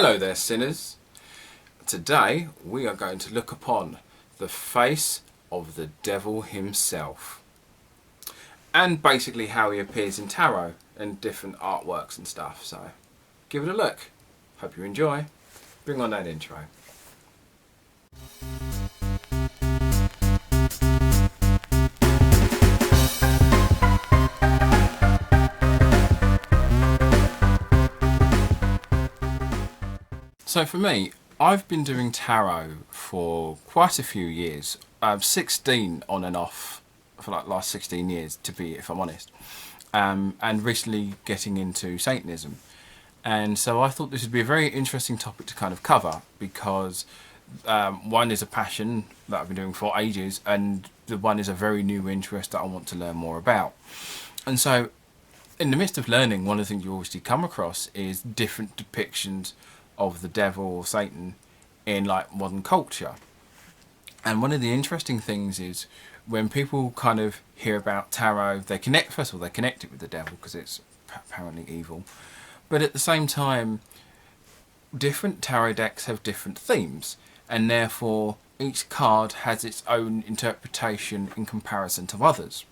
Hello there, sinners. Today we are going to look upon the face of the devil himself, and basically how he appears in tarot and different artworks and stuff. So give it a look. Hope you enjoy. Bring on that intro. So for me, I've been doing tarot for quite a few years. 16 on and off for like last 16 years, to be, if I'm honest. And recently getting into Satanism. And so I thought this would be a very interesting topic to kind of cover, because one is a passion that I've been doing for ages, and the one is a very new interest that I want to learn more about. And so in the midst of learning, one of the things you obviously come across is different depictions of the devil or Satan in like modern culture. And one of the interesting things is when people kind of hear about tarot, they connect, first of all, they connect it with the devil because it's apparently evil. But at the same time, different tarot decks have different themes, and therefore each card has its own interpretation in comparison to others.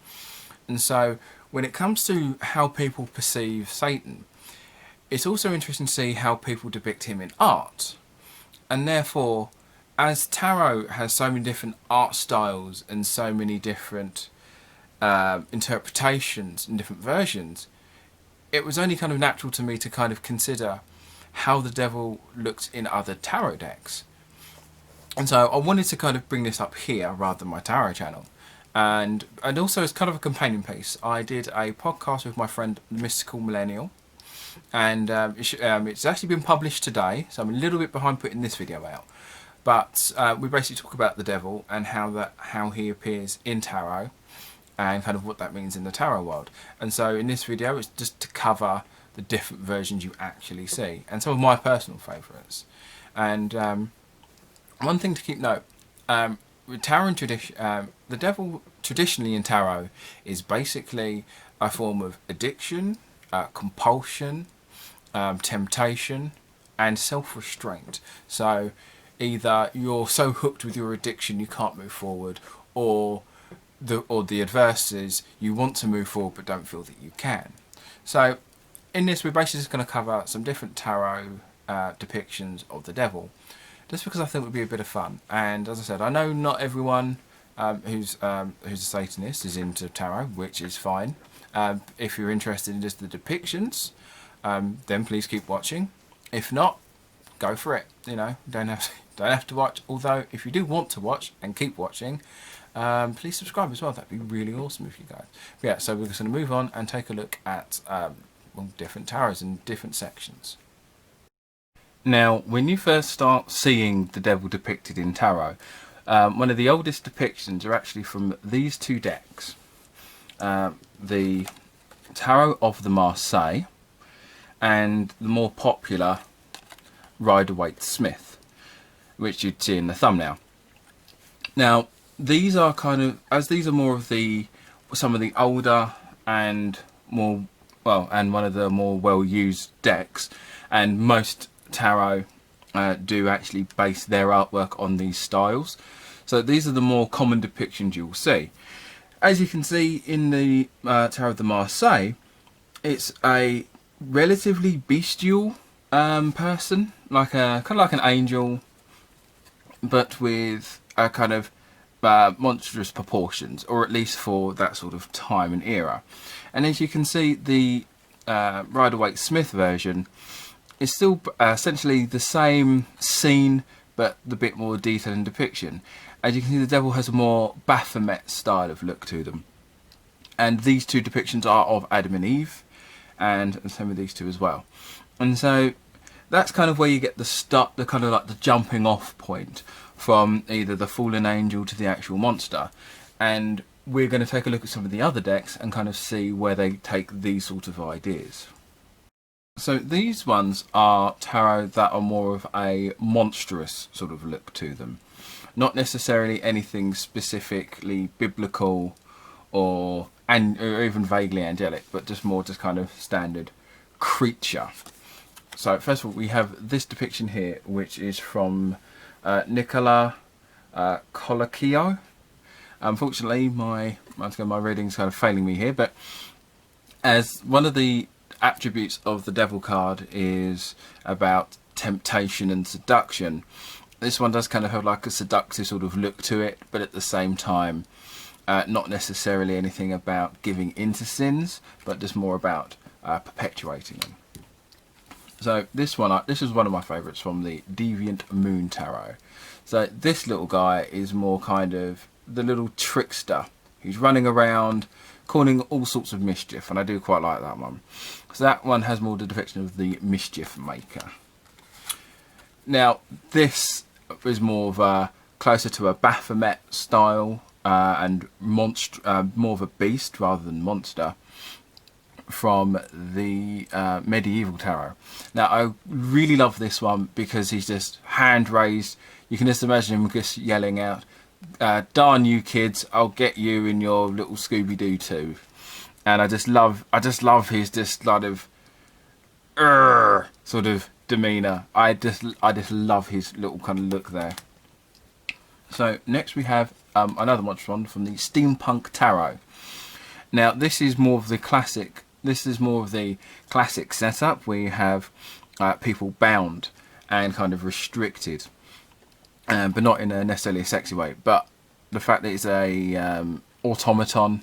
And so when it comes to how people perceive Satan, it's also interesting to see how people depict him in art. And therefore, as tarot has so many different art styles and so many different interpretations and different versions, it was only kind of natural to me to kind of consider how the devil looked in other tarot decks. And so I wanted to kind of bring this up here rather than my tarot channel. And also as kind of a companion piece, I did a podcast with my friend Mystical Millennial. And it's actually been published today, so I'm a little bit behind putting this video out. But we basically talk about the devil and how he appears in tarot, and kind of what that means in the tarot world. And so in this video, it's just to cover the different versions you actually see, and some of my personal favourites. And one thing to keep note, with tarot and tradition, the devil traditionally in tarot is basically a form of addiction, compulsion, temptation, and self-restraint. So either you're so hooked with your addiction you can't move forward, or the adverse is you want to move forward but don't feel that you can. So in this, we're basically just going to cover some different tarot depictions of the devil, just because I think it would be a bit of fun. And as I said, I know not everyone who's a Satanist is into tarot, which is fine. If you're interested in just the depictions, then please keep watching. If not, go for it. You know, don't have to watch. Although, if you do want to watch and keep watching, please subscribe as well. That'd be really awesome if you guys. But yeah, so we're just going to move on and take a look at different tarots in different sections. Now, when you first start seeing the devil depicted in tarot, one of the oldest depictions are actually from these two decks. The Tarot of the Marseille and the more popular Rider-Waite-Smith, which you'd see in the thumbnail. Now, these are kind of, as these are more of some of the older and more, well, and one of the more well-used decks, and most tarot do actually base their artwork on these styles. So these are the more common depictions you will see. As you can see in the Tarot of the Marseille, it's a relatively bestial person, like kind of like an angel, but with a kind of monstrous proportions, or at least for that sort of time and era. And as you can see, the Rider-Waite-Smith version is still essentially the same scene, but a bit more detail and depiction. As you can see, the devil has a more Baphomet style of look to them. And these two depictions are of Adam and Eve, and some of these two as well. And so that's kind of where you get the kind of like the jumping off point from either the fallen angel to the actual monster. And we're going to take a look at some of the other decks and kind of see where they take these sort of ideas. So these ones are tarot that are more of a monstrous sort of look to them. Not necessarily anything specifically biblical or even vaguely angelic, but just more just kind of standard creature. So first of all, we have this depiction here, which is from Nicola Colacchio. Unfortunately, my reading's kind of failing me here, but as one of the attributes of the Devil card is about temptation and seduction, this one does kind of have like a seductive sort of look to it, but at the same time not necessarily anything about giving into sins, but just more about perpetuating them. So this is one of my favourites from the Deviant Moon Tarot. So this little guy is more kind of the little trickster. He's running around causing all sorts of mischief, and I do quite like that one. So that one has more the depiction of the mischief maker. Now this is more of a closer to a Baphomet style and more of a beast rather than monster from the Medieval Tarot. Now I really love this one because he's just hand raised. You can just imagine him just yelling out, "Darn you kids, I'll get you in your little Scooby-Doo too." And I just love his just sort of demeanour. I just love his little kind of look there. So next we have another monster one from the Steampunk Tarot. Now this is more of the classic. This is more of the classic setup where you have people bound and kind of restricted, but not in a necessarily a sexy way. But the fact that it's a automaton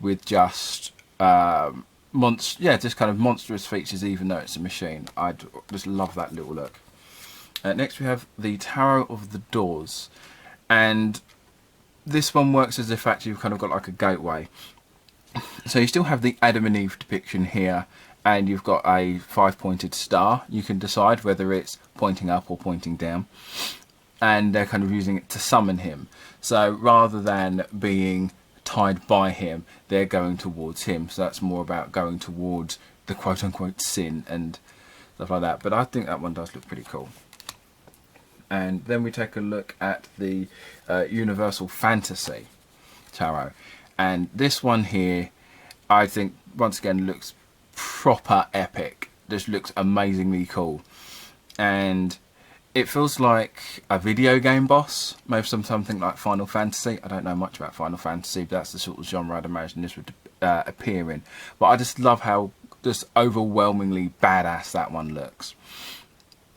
with just just kind of monstrous features, even though it's a machine. I just love that little look. Next we have the Tarot of the Doors, and this one works as if actually you've kind of got like a gateway. So you still have the Adam and Eve depiction here, and you've got a 5-pointed star. You can decide whether it's pointing up or pointing down, and they're kind of using it to summon him. So rather than being tied by him, they're going towards him. So that's more about going towards the quote-unquote sin and stuff like that. But I think that one does look pretty cool. And then we take a look at the Universal Fantasy Tarot. And this one here, I think, once again, looks proper epic. Just looks amazingly cool. And it feels like a video game boss. Maybe something like Final Fantasy. I don't know much about Final Fantasy, but that's the sort of genre I'd imagine this would appear in. But I just love how just overwhelmingly badass that one looks.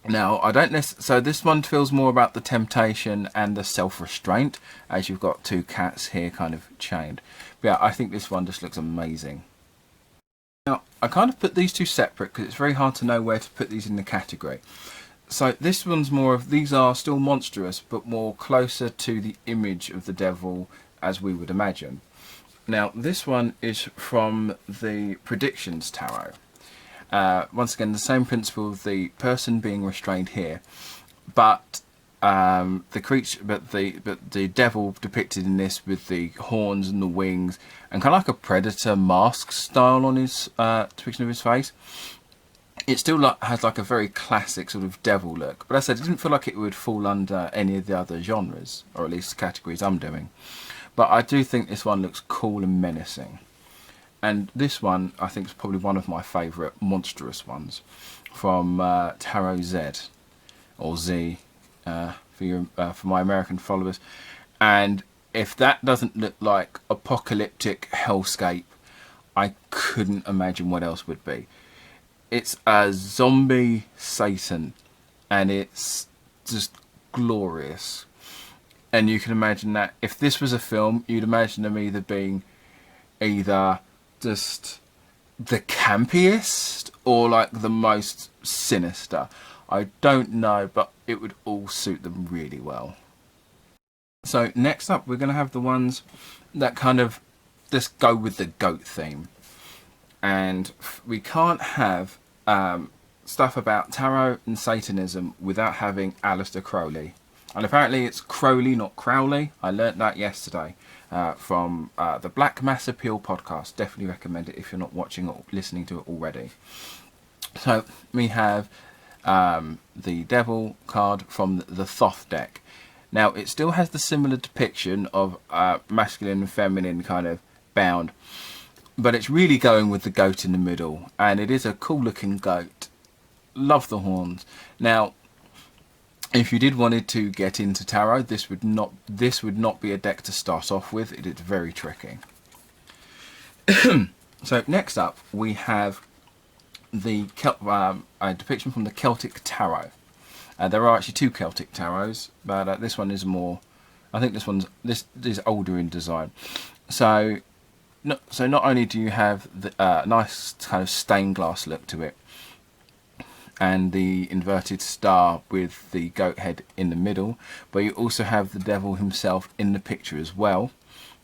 Now, so this one feels more about the temptation and the self-restraint, as you've got two cats here kind of chained. But yeah, I think this one just looks amazing. Now, I kind of put these two separate because it's very hard to know where to put these in the category. So this one's more of, these are still monstrous, but more closer to the image of the devil as we would imagine. Now, this one is from the Predictions Tarot. Once again, the same principle of the person being restrained here, but the creature, but the devil depicted in this with the horns and the wings, and kind of like a predator mask style on his depiction of his face. It still has like a very classic sort of devil look, but as I said, it didn't feel like it would fall under any of the other genres, or at least categories I'm doing. But I do think this one looks cool and menacing. And this one, I think, is probably one of my favourite monstrous ones from Tarot Z, or Z, for my American followers. And if that doesn't look like apocalyptic hellscape, I couldn't imagine what else would be. It's a zombie Satan, and it's just glorious. And you can imagine that if this was a film, you'd imagine them either being just the campiest or like the most sinister. I don't know, but it would all suit them really well. So next up, we're going to have the ones that kind of just go with the goat theme. And we can't have stuff about tarot and Satanism without having Aleister Crowley. And apparently it's Crowley, not Crowley. I learnt that yesterday from the Black Mass Appeal podcast. Definitely recommend it if you're not watching or listening to it already. So we have the Devil card from the Thoth deck. Now it still has the similar depiction of masculine and feminine kind of bound, but it's really going with the goat in the middle, and it is a cool looking goat. love the horns. Now, if you did wanted to get into tarot, this would not be a deck to start off with. It is very tricky. So next up we have the a depiction from the Celtic Tarot. There are actually two Celtic Tarots, but this one is more, I think this is older in design. So not only do you have the nice kind of stained glass look to it, and the inverted star with the goat head in the middle, but you also have the devil himself in the picture as well.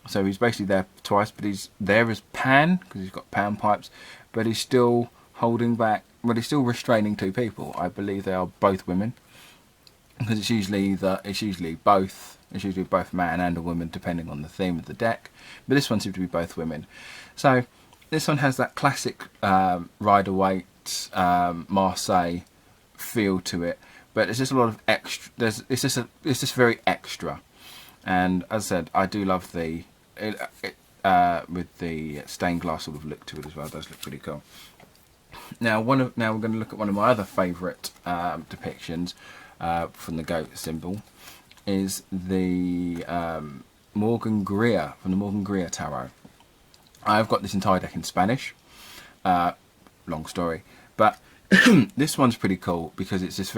So he's basically there twice, but he's there as Pan, because he's got pan pipes, but he's still holding back, but he's still restraining two people. I believe they are both women, because it's usually both man and a woman, depending on the theme of the deck. But this one seems to be both women. So this one has that classic Rider-Waite Marseille feel to it, but it's just a lot of extra. It's just very extra. And as I said, I do love the with the stained glass sort of look to it as well. It does look pretty cool. Now we're going to look at one of my other favourite depictions from the goat symbol, is the Morgan Greer from the Morgan Greer Tarot. I've got this entire deck in Spanish. Long story, but this one's pretty cool because it's just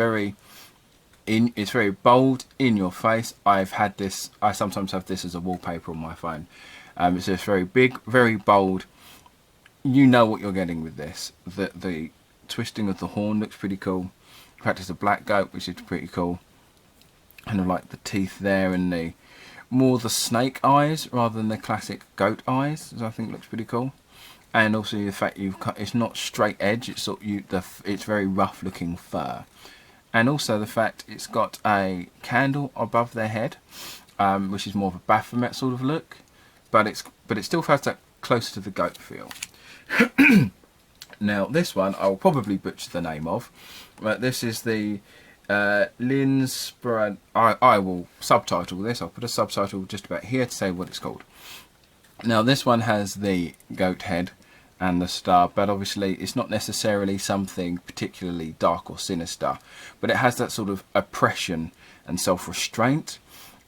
it's very bold, in your face. I sometimes have this as a wallpaper on my phone. It's just very big, very bold. You know what you're getting with this. The twisting of the horn looks pretty cool. In fact, it's a black goat, which is pretty cool. Kind of like the teeth there, and the snake eyes rather than the classic goat eyes, which I think looks pretty cool. And also the fact it's not straight edge. It's very rough looking fur. And also the fact it's got a candle above their head, which is more of a Baphomet sort of look, but it still has that closer to the goat feel. Now this one I will probably butcher the name of, but this is the Linsbrand. I will subtitle this. I'll put a subtitle just about here to say what it's called. Now this one has the goat head and the star, but obviously it's not necessarily something particularly dark or sinister, but it has that sort of oppression and self-restraint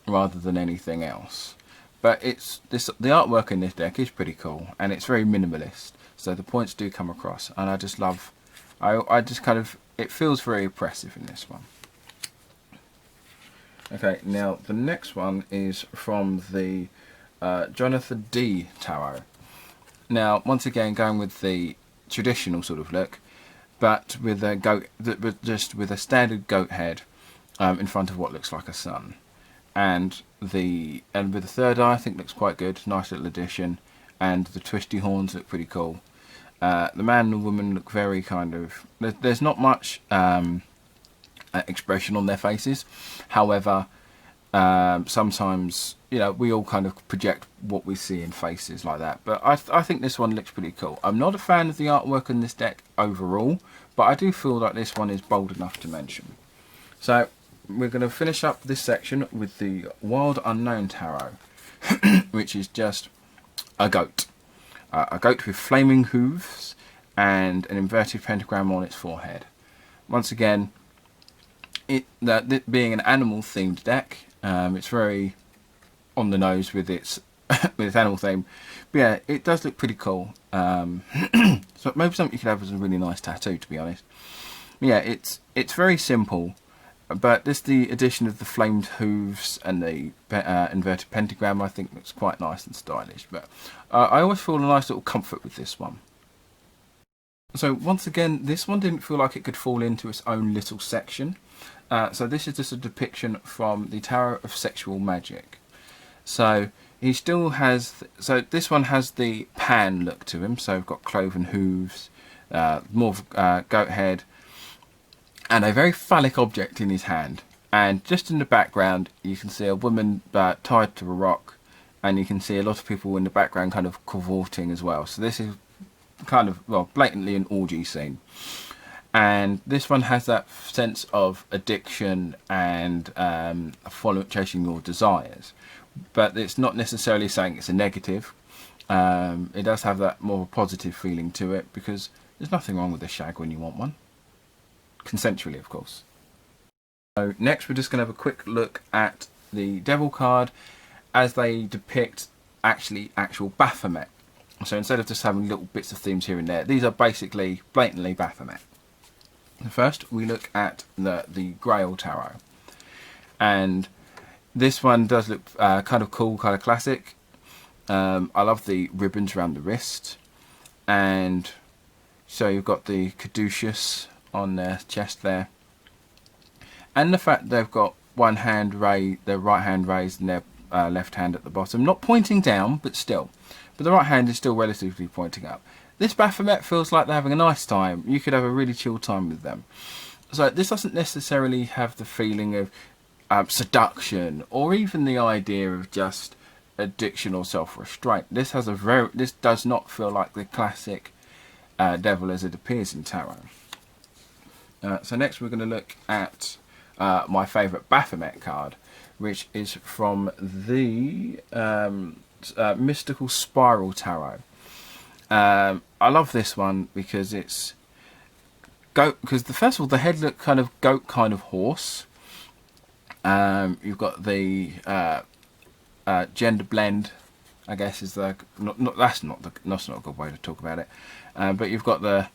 rather than anything else. But the artwork in this deck is pretty cool, and it's very minimalist, so the points do come across, and I just love, it feels very oppressive in this one. Okay, now the next one is from the Jonathan D Tarot. Now, once again, going with the traditional sort of look, but with a goat, with a standard goat head in front of what looks like a sun, and with the third eye, I think looks quite good. Nice little addition, and the twisty horns look pretty cool. The man and the woman look very kind of. There's not much expression on their faces, however. Sometimes, we all kind of project what we see in faces like that. But I think this one looks pretty cool. I'm not a fan of the artwork in this deck overall, but I do feel like this one is bold enough to mention. So we're going to finish up this section with the Wild Unknown Tarot, which is just a goat. A goat with flaming hooves and an inverted pentagram on its forehead. Once again, it being an animal themed deck, it's very on the nose with its animal theme, but yeah, it does look pretty cool. So maybe something you could have as a really nice tattoo, to be honest. Yeah, it's very simple, but just the addition of the flamed hooves and the inverted pentagram, I think looks quite nice and stylish. But I always feel a nice little comfort with this one. So once again, this one didn't feel like it could fall into its own little section. So this is just a depiction from the Tarot of Sexual Magic. So he still has, so this one has the Pan look to him. So we've got cloven hooves, more of goat head, and a very phallic object in his hand. And just in the background, you can see a woman tied to a rock, and you can see a lot of people in the background kind of cavorting as well. So this is kind of, well, blatantly an orgy scene. And this one has that sense of addiction and chasing your desires. But it's not necessarily saying it's a negative. It does have that more positive feeling to it, because there's nothing wrong with a shag when you want one. consensually, of course. So next we're just going to have a quick look at the Devil card as they depict actual Baphomet. So instead of just having little bits of themes here and there, these are basically blatantly Baphomet. First we look at the Grail Tarot, and this one does look kind of cool, kind of classic. I love the ribbons around the wrist, and so you've got the caduceus on their chest there, and the fact they've got one hand raised, their right hand raised, and their left hand at the bottom, not pointing down, but still. But the right hand is still relatively pointing up. This Baphomet feels like they're having a nice time. You could have a really chill time with them. So this doesn't necessarily have the feeling of seduction, or even the idea of just addiction or self-restraint. This does not feel like the classic devil as it appears in tarot. So next we're going to look at my favourite Baphomet card, which is from the Mystical Spiral Tarot. I love this one because it's goat. Because first of all, the head look kind of goat, kind of horse. You've got the gender blend, I guess is the that's not a good way to talk about it. But you've got the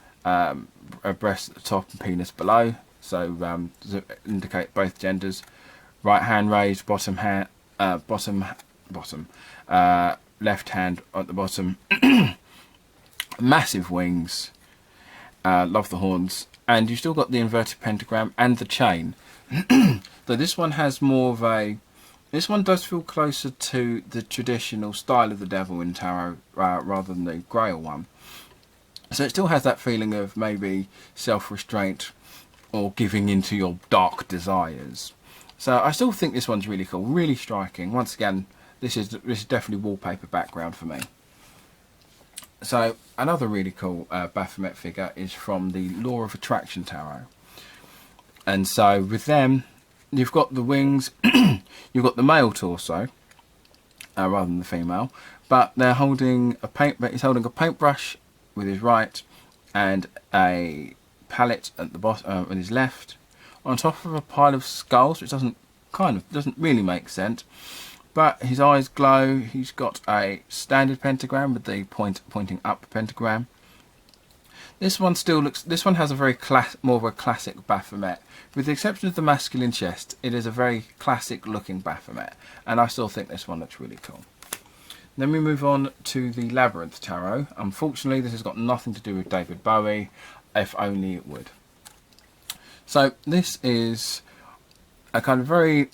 breast at the top and penis below, so to indicate both genders. Right hand raised, bottom hand, left hand at the bottom. Massive wings. Love the horns, and you still got the inverted pentagram and the chain. Though this one has more of a. This one does feel closer to the traditional style of the devil in tarot rather than the Grail one. So it still has that feeling of maybe self-restraint or giving into your dark desires. So I still think this one's really cool, really striking. Once again, this is definitely wallpaper background for me. So another really cool Baphomet figure is from the Law of Attraction Tarot. And so with them, you've got the wings, you've got the male torso, rather than the female, but they're holding he's holding a paintbrush with his right and a palette at the bottom with his left, on top of a pile of skulls, which doesn't really make sense. But his eyes glow. He's got a standard pentagram with the pointing up pentagram. This one has a very more of a classic Baphomet. With the exception of the masculine chest, it is a very classic looking Baphomet, and I still think this one looks really cool. Then we move on to the Labyrinth Tarot. Unfortunately, this has got nothing to do with David Bowie, if only it would. So this is a kind of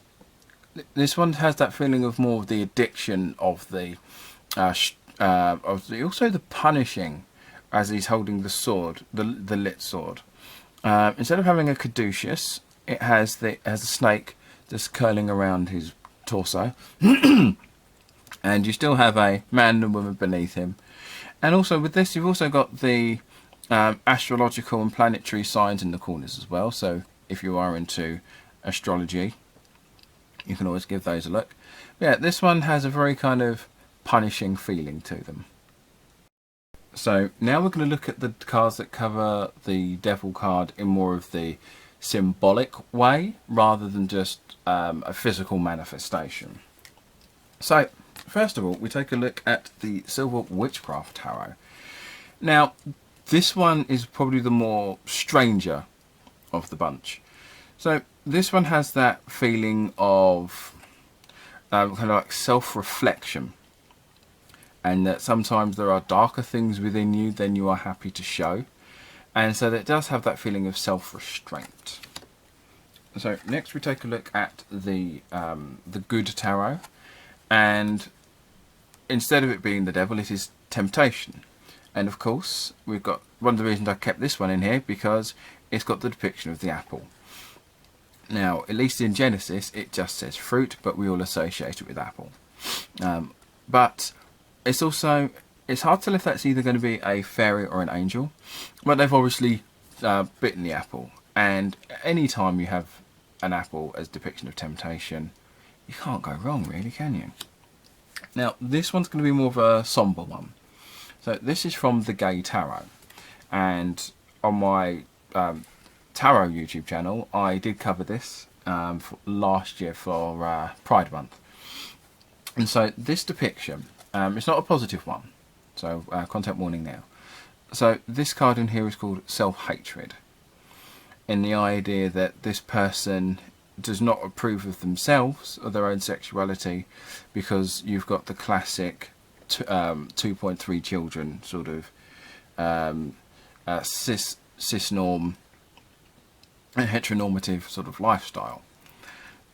this one has that feeling of more of the addiction of also the punishing, as he's holding the sword, the lit sword. Instead of having a caduceus, it has a snake just curling around his torso. And you still have a man and woman beneath him. And also with this, you've also got the astrological and planetary signs in the corners as well. So if you are into astrology, you can always give those a look. But yeah, this one has a very kind of punishing feeling to them. So now we're going to look at the cards that cover the Devil card in more of the symbolic way rather than just a physical manifestation. So first of all, we take a look at the Silver Witchcraft Tarot. Now this one is probably the more stranger of the bunch. So this one has that feeling of kind of like self-reflection, and that sometimes there are darker things within you than you are happy to show, and so that it does have that feeling of self-restraint. So next we take a look at the Good Tarot, and instead of it being the devil, it is temptation. And of course, we've got one of the reasons I kept this one in here, because it's got the depiction of the apple. Now, at least in Genesis, it just says fruit, but we all associate it with apple. But it's hard to tell if that's either going to be a fairy or an angel. But they've obviously bitten the apple. And any time you have an apple as depiction of temptation, you can't go wrong, really, can you? Now, this one's going to be more of a somber one. So this is from the Gay Tarot. And on my Tarot YouTube channel, I did cover this last year for Pride Month. And so this depiction, it's not a positive one, so content warning now. So this card in here is called Self-Hatred, in the idea that this person does not approve of themselves or their own sexuality, because you've got the classic 2.3 children sort of cis norm and heteronormative sort of lifestyle.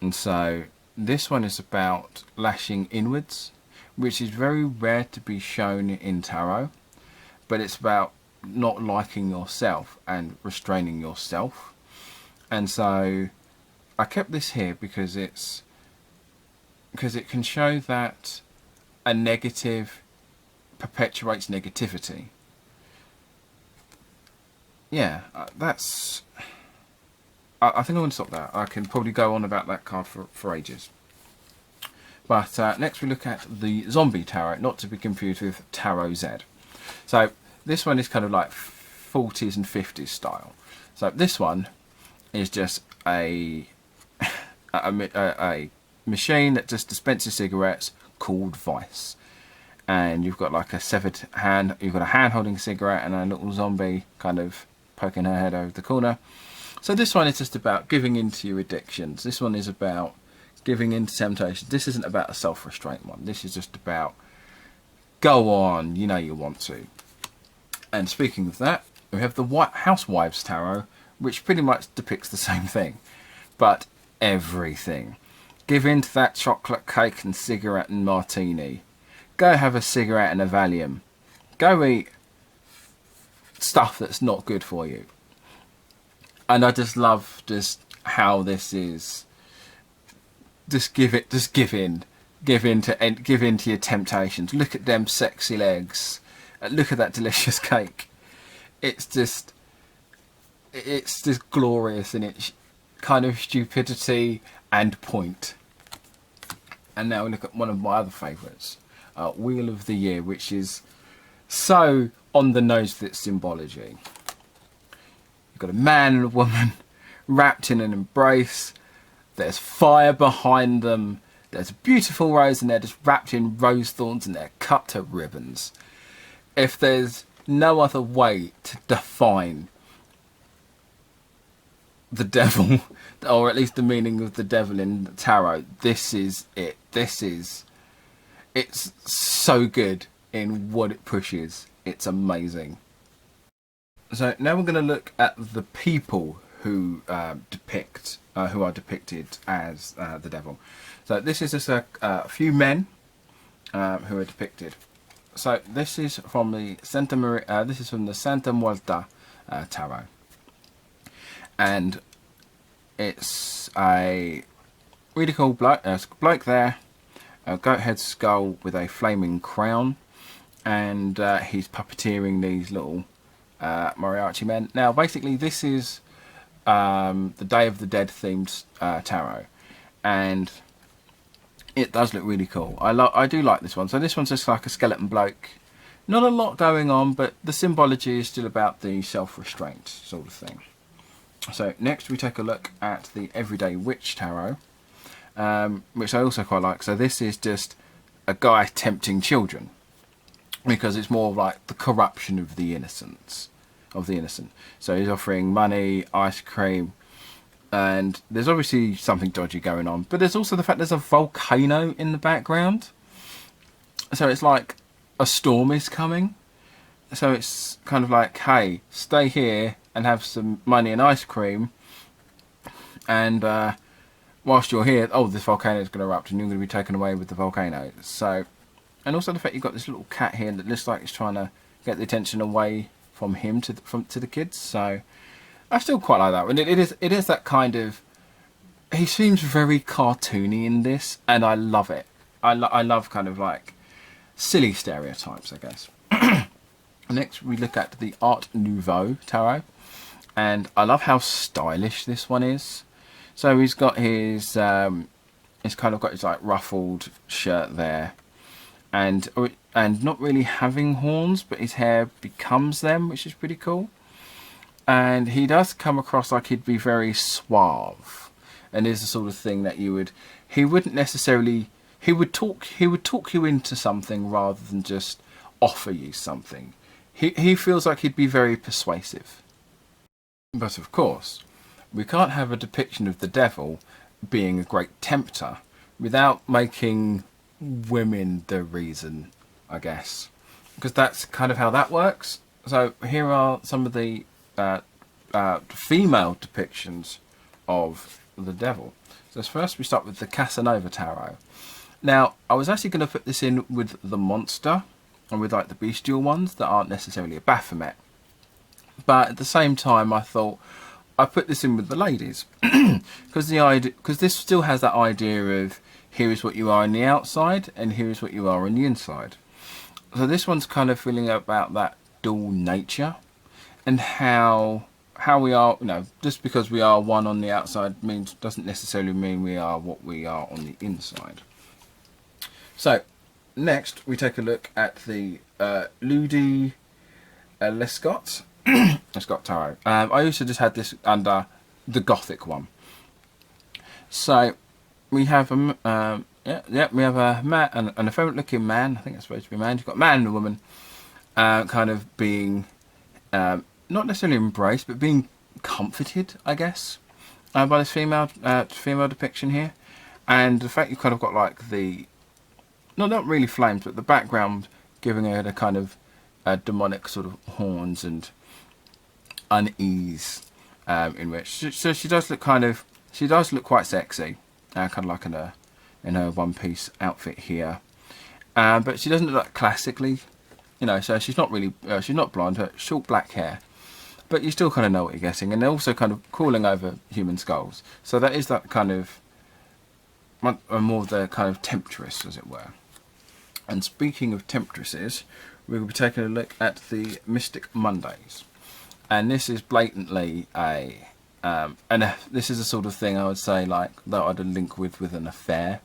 And so this one is about lashing inwards, which is very rare to be shown in tarot, but it's about not liking yourself and restraining yourself. And so I kept this here because it can show that a negative perpetuates negativity. Yeah, that's... I think I'm going to stop there. I can probably go on about that card for ages. But next we look at the Zombie Tarot, not to be confused with Tarot Z. So this one is kind of like 40s and 50s style. So this one is just a machine that just dispenses cigarettes called Vice. And you've got like a severed hand, you've got a hand holding a cigarette and a little zombie kind of poking her head over the corner. So this one is just about giving into your addictions. This one is about giving into temptation. This isn't about a self-restraint one. This is just about go on, you know you want to. And speaking of that, we have the Housewives Tarot, which pretty much depicts the same thing, but everything. Give in to that chocolate cake and cigarette and martini. Go have a cigarette and a Valium. Go eat stuff that's not good for you. And I just love just how this is. Just give in to your temptations. Look at them sexy legs. Look at that delicious cake. It's just glorious in its kind of stupidity and point. And now we look at one of my other favourites, Wheel of the Year, which is so on the nose with its symbology. You've got a man and a woman wrapped in an embrace. There's fire behind them. There's a beautiful rose and they're just wrapped in rose thorns and they're cut to ribbons. If there's no other way to define the devil, or at least the meaning of the devil in the tarot, this is it. It's so good in what it pushes. It's amazing. So now we're going to look at the people who are depicted as the devil. So this is just a few men who are depicted. So this is from the Santa Muerta Tarot, and it's a really cool bloke there, a goat head skull with a flaming crown, and he's puppeteering these little mariachi men. Now basically this is the Day of the Dead themed tarot, and it does look really cool. I do like this one. So this one's just like a skeleton bloke. Not a lot going on, but the symbology is still about the self-restraint sort of thing. So next we take a look at the Everyday Witch Tarot, which I also quite like. So this is just a guy tempting children, because it's more like the corruption of the innocent. So he's offering money, ice cream, and there's obviously something dodgy going on, but there's also the fact there's a volcano in the background. So it's like a storm is coming. So it's kind of like, hey, stay here and have some money and ice cream, and whilst you're here, oh, this volcano is going to erupt and you're going to be taken away with the volcano. So, and also the fact you've got this little cat here that looks like it's trying to get the attention away from him to the kids. So I still quite like that one. It is that kind of, he seems very cartoony in this, and I love it. I love kind of like silly stereotypes, I guess. Next we look at the Art Nouveau Tarot, and I love how stylish this one is. So he's got his he's kind of got his like ruffled shirt there, and not really having horns, but his hair becomes them, which is pretty cool. and he does come across like he'd be very suave, and is the sort of thing that he wouldn't necessarily, he would talk you into something rather than just offer you something. He feels like he'd be very persuasive. But of course, we can't have a depiction of the devil being a great tempter without making women the reason, I guess, because that's kind of how that works. So here are some of the female depictions of the devil. So first we start with the Casanova Tarot. Now, I was actually going to put this in with the monster and with like the bestial ones that aren't necessarily a Baphomet. But at the same time, I thought I put this in with the ladies because this still has that idea of here is what you are on the outside and here is what you are on the inside. So this one's kind of feeling about that dual nature and how we are, just because we are one on the outside doesn't necessarily mean we are what we are on the inside. So next we take a look at the Ludi Lescott Tarot. I also just had this under the Gothic one. So we have we have a man, an effeminate-looking man. I think it's supposed to be a man. You've got a man and a woman, kind of being not necessarily embraced, but being comforted, I guess, by this female depiction here. And the fact you've kind of got like the not really flames, but the background giving her the kind of demonic sort of horns and unease in which she does look quite sexy, kind of like in her one-piece outfit here, but she doesn't look like classically, so she's not really she's not blonde, her short black hair, but you still kind of know what you're getting. And they're also kind of crawling over human skulls, so that is that kind of more of the kind of temptress, as it were. And speaking of temptresses, we will be taking a look at the Mystic Mondays. And this is blatantly this is a sort of thing I would say like that I'd link with an affair.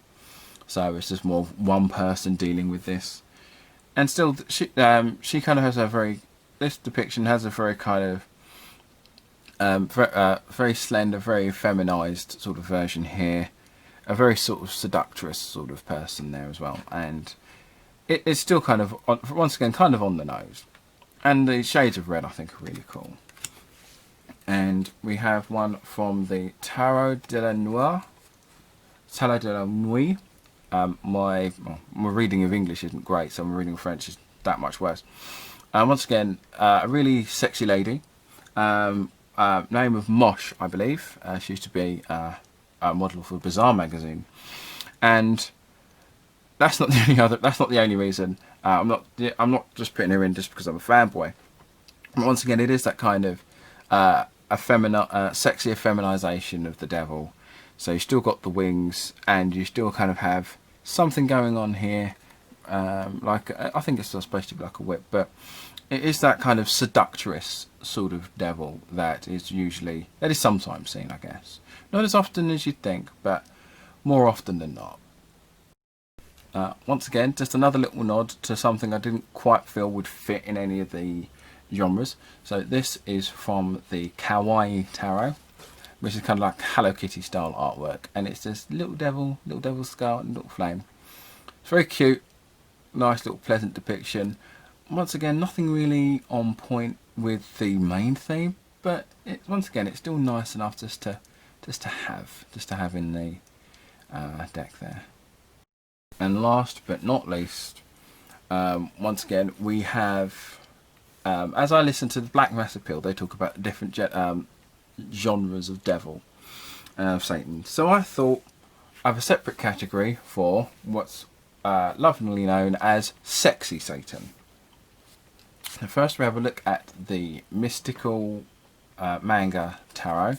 So it's just more one person dealing with this. And still, she kind of has this depiction has a very kind of very slender, very feminized sort of version here. A very sort of seductress sort of person there as well. And it's still kind of, once again, kind of on the nose. And the shades of red, I think, are really cool. And we have one from the Tarot de la Nuit. Tarot de la Nuit. My reading of English isn't great, so my reading of French is that much worse. Once again, a really sexy lady. Name of Mosh, I believe. She used to be a model for Bazaar magazine. And that's not the only reason. I'm not just putting her in just because I'm a fanboy. But once again, it is that kind of sexy effeminization of the devil. So you still got the wings, and you still kind of have something going on here. Like I think it's supposed to be like a whip, but it is that kind of seductress sort of devil that is sometimes seen, I guess. Not as often as you'd think, but more often than not. Once again, just another little nod to something I didn't quite feel would fit in any of the genres. So this is from the Kawaii Tarot, which is kind of like Hello Kitty style artwork, and it's this little devil skull and little flame. It's very cute, nice little pleasant depiction. Once again, nothing really on point with the main theme, but once again, it's still nice enough just to have in the deck there. And last but not least, once again, we have, as I listen to the Black Mass Appeal, they talk about different genres of devil, of Satan. So I thought I have a separate category for what's lovingly known as Sexy Satan. So first we have a look at the Mystical Manga Tarot.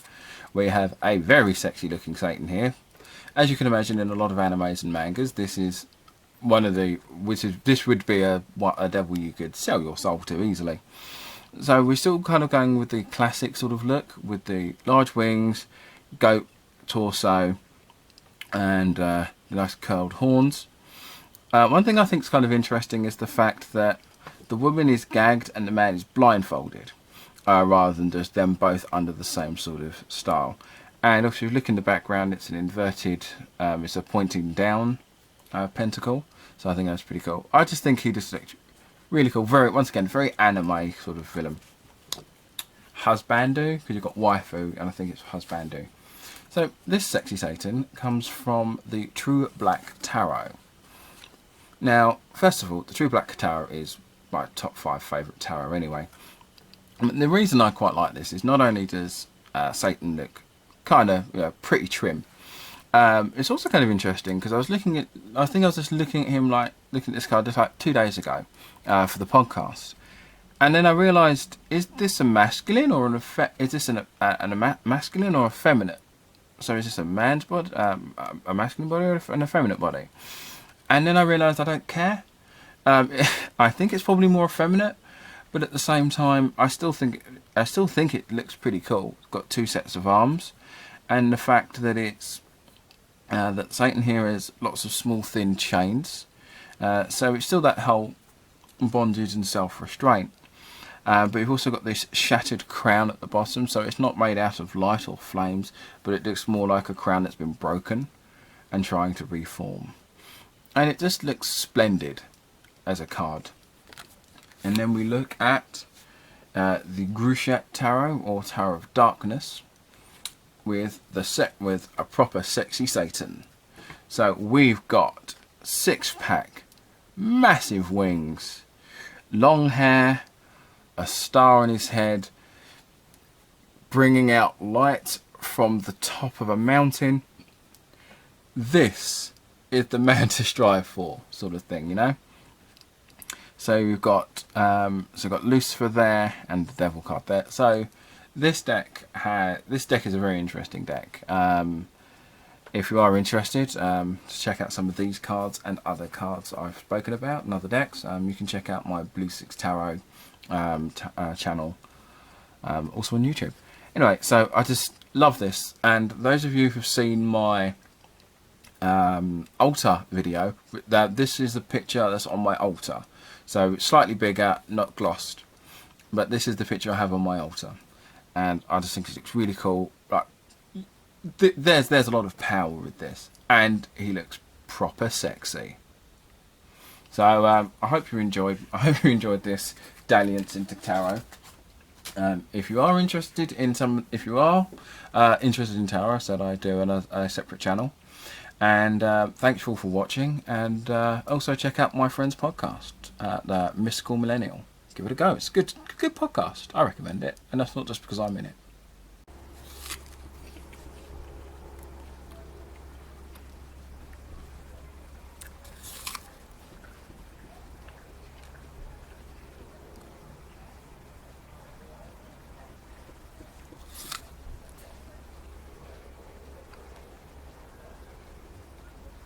We have a very sexy looking Satan here. As you can imagine, in a lot of animes and mangas, this would be a devil you could sell your soul to easily. So we're still kind of going with the classic sort of look, with the large wings, goat torso, and nice curled horns. One thing I think is kind of interesting is the fact that the woman is gagged and the man is blindfolded. rather than just them both under the same sort of style. And if you look in the background, it's an inverted, it's a pointing down pentacle. So I think that's pretty cool. I just think he just looked really cool. Once again, very anime sort of villain. Husbandu, because you've got waifu, and I think it's husbandu. So this sexy Satan comes from the True Black Tarot. Now, first of all, the True Black Tarot is my top 5 favourite tarot anyway. And the reason I quite like this is not only does Satan look kind of pretty trim, it's also kind of interesting because I think I was just looking at him, like looking at this card just like 2 days ago for the podcast, and then I realised, is this a masculine or is this a masculine or a feminine? So is this a man's body, a masculine body, or an effeminate body? And then I realised I don't care. I think it's probably more effeminate, but at the same time, I still think it looks pretty cool. It's got 2 sets of arms, and the fact that it's that Satan here has lots of small, thin chains. So it's still that whole bondage and self-restraint. But you've also got this shattered crown at the bottom, so it's not made out of light or flames, but it looks more like a crown that's been broken and trying to reform. And it just looks splendid as a card. And then we look at the Gruchet Tarot, or Tarot of Darkness, with a proper sexy Satan. So we've got 6-pack, massive wings, long hair, a star on his head, bringing out light from the top of a mountain. This is the man to strive for, sort of thing, you know. So we've got Lucifer there and the Devil card there. So this deck is a very interesting deck. If you are interested to check out some of these cards and other cards I've spoken about and other decks, you can check out my Blue Six Tarot channel, also on YouTube. Anyway, so I just love this, and those of you who've seen my altar video, this is the picture that's on my altar. So it's slightly bigger, not glossed, but this is the picture I have on my altar, and I just think it looks really cool. Like, there's a lot of power with this, and he looks proper sexy. So I hope you enjoyed this dalliance into tarot. If you are interested in interested in tarot, I said I do a separate channel. And thanks all for watching, and also check out my friend's podcast, The Mystical Millennial. Give it a go. It's a good podcast. I recommend it, and that's not just because I'm in it.